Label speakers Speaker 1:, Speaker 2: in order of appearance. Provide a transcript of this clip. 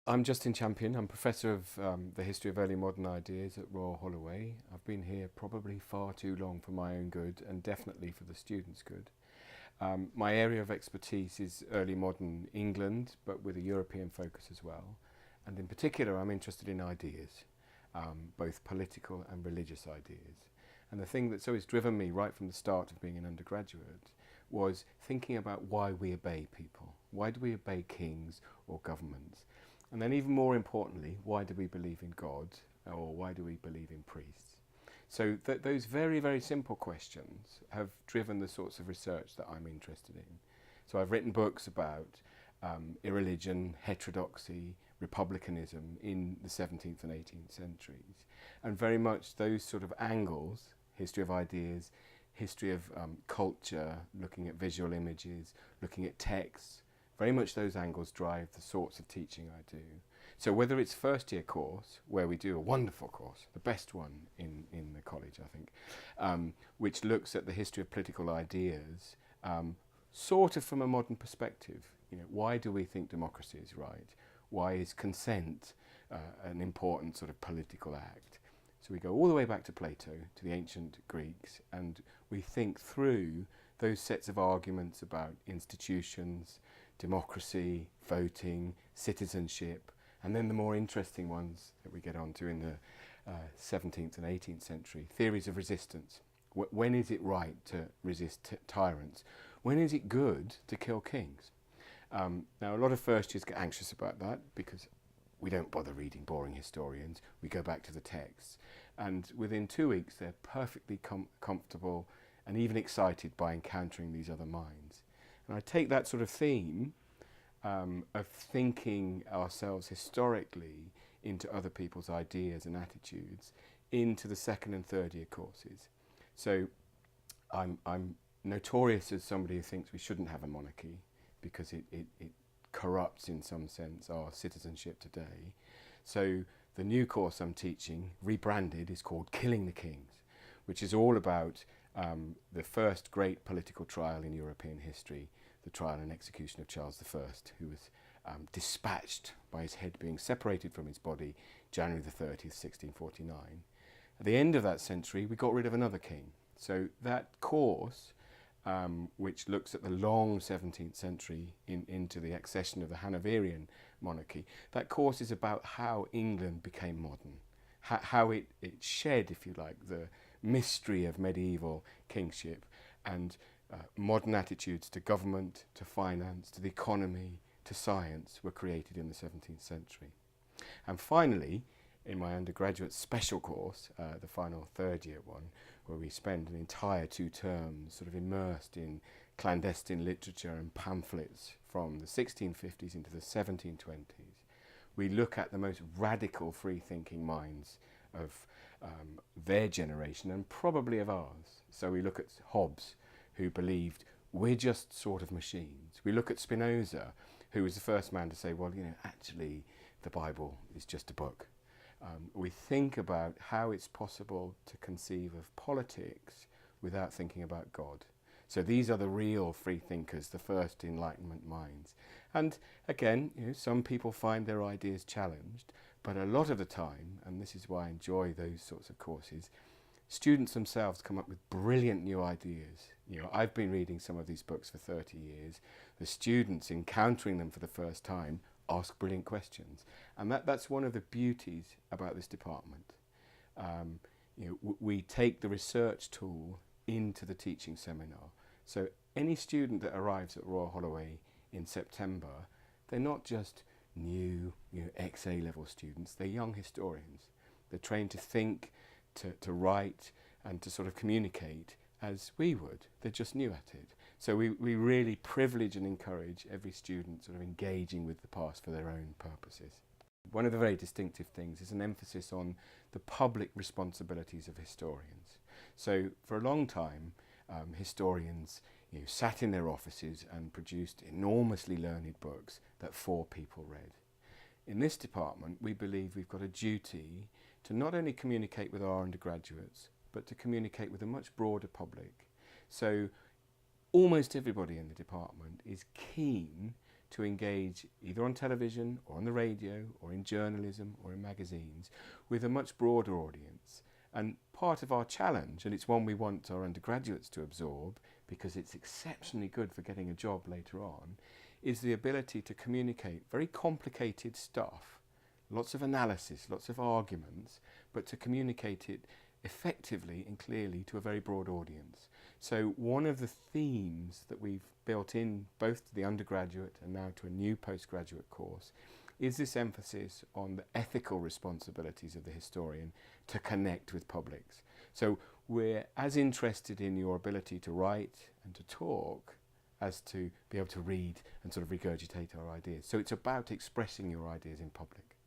Speaker 1: I'm Justin Champion. I'm Professor of the History of Early Modern Ideas at Royal Holloway. I've been here probably far too long for my own good and definitely for the students' good. My area of expertise is early modern England, but with a European focus as well. And in particular, I'm interested in ideas, both political and religious ideas. And the thing that's always driven me right from the start of being an undergraduate was thinking about why we obey people. Why do we obey kings or governments? And then even more importantly, why do we believe in God, or why do we believe in priests? So those very, very simple questions have driven the sorts of research that I'm interested in. So I've written books about irreligion, heterodoxy, republicanism in the 17th and 18th centuries. And very much those sort of angles, history of ideas, history of culture, looking at visual images, looking at texts, very much those angles drive the sorts of teaching I do. So whether it's first year course, where we do a wonderful course, the best one in the college, I think, which looks at the history of political ideas, sort of from a modern perspective. You know, why do we think democracy is right? Why is consent an important sort of political act? So we go all the way back to Plato, to the ancient Greeks, and we think through those sets of arguments about institutions, democracy, voting, citizenship, and then the more interesting ones that we get onto in the 17th and 18th century, theories of resistance. When is it right to resist tyrants? When is it good to kill kings? Now, a lot of first years get anxious about that because we don't bother reading boring historians. We go back to the texts. And within 2 weeks, they're perfectly comfortable and even excited by encountering these other minds. And I take that sort of theme of thinking ourselves historically into other people's ideas and attitudes into the second and third year courses. So I'm notorious as somebody who thinks we shouldn't have a monarchy because it corrupts in some sense our citizenship today. So the new course I'm teaching, rebranded, is called Killing the Kings, which is all about the first great political trial in European history, the trial and execution of Charles I, who was dispatched by his head being separated from his body January the 30th, 1649. At the end of that century, we got rid of another king. So that course, which looks at the long 17th century into the accession of the Hanoverian monarchy, that course is about how England became modern, how it shed, if you like, the mystery of medieval kingship and modern attitudes to government, to finance, to the economy, to science were created in the 17th century. And finally, in my undergraduate special course, the final third year one, where we spend an entire 2 terms sort of immersed in clandestine literature and pamphlets from the 1650s into the 1720s, we look at the most radical free-thinking minds of their generation and probably of ours. So we look at Hobbes, who believed we're just sort of machines. We look at Spinoza, who was the first man to say, well, you know, actually the Bible is just a book. We think about how it's possible to conceive of politics without thinking about God. So these are the real free thinkers, the first Enlightenment minds. And again, you know, some people find their ideas challenged, but a lot of the time, and this is why I enjoy those sorts of courses, students themselves come up with brilliant new ideas. You know, I've been reading some of these books for 30 years. The students encountering them for the first time ask brilliant questions. And that's one of the beauties about this department. You know, we take the research tool into the teaching seminar. So any student that arrives at Royal Holloway in September, they're not just new, you know, ex-A level students, they're young historians. They're trained to think, to write and to sort of communicate as we would. They're just new at it. So we really privilege and encourage every student sort of engaging with the past for their own purposes. One of the very distinctive things is an emphasis on the public responsibilities of historians. So for a long time, historians, you know, sat in their offices and produced enormously learned books that 4 people read. In this department, we believe we've got a duty to not only communicate with our undergraduates, but to communicate with a much broader public. So almost everybody in the department is keen to engage either on television or on the radio or in journalism or in magazines with a much broader audience. And part of our challenge, and it's one we want our undergraduates to absorb because it's exceptionally good for getting a job later on, is the ability to communicate very complicated stuff, lots of analysis, lots of arguments, but to communicate it effectively and clearly to a very broad audience. So one of the themes that we've built in both to the undergraduate and now to a new postgraduate course is this emphasis on the ethical responsibilities of the historian to connect with publics. So we're as interested in your ability to write and to talk as to be able to read and sort of regurgitate our ideas. So it's about expressing your ideas in public.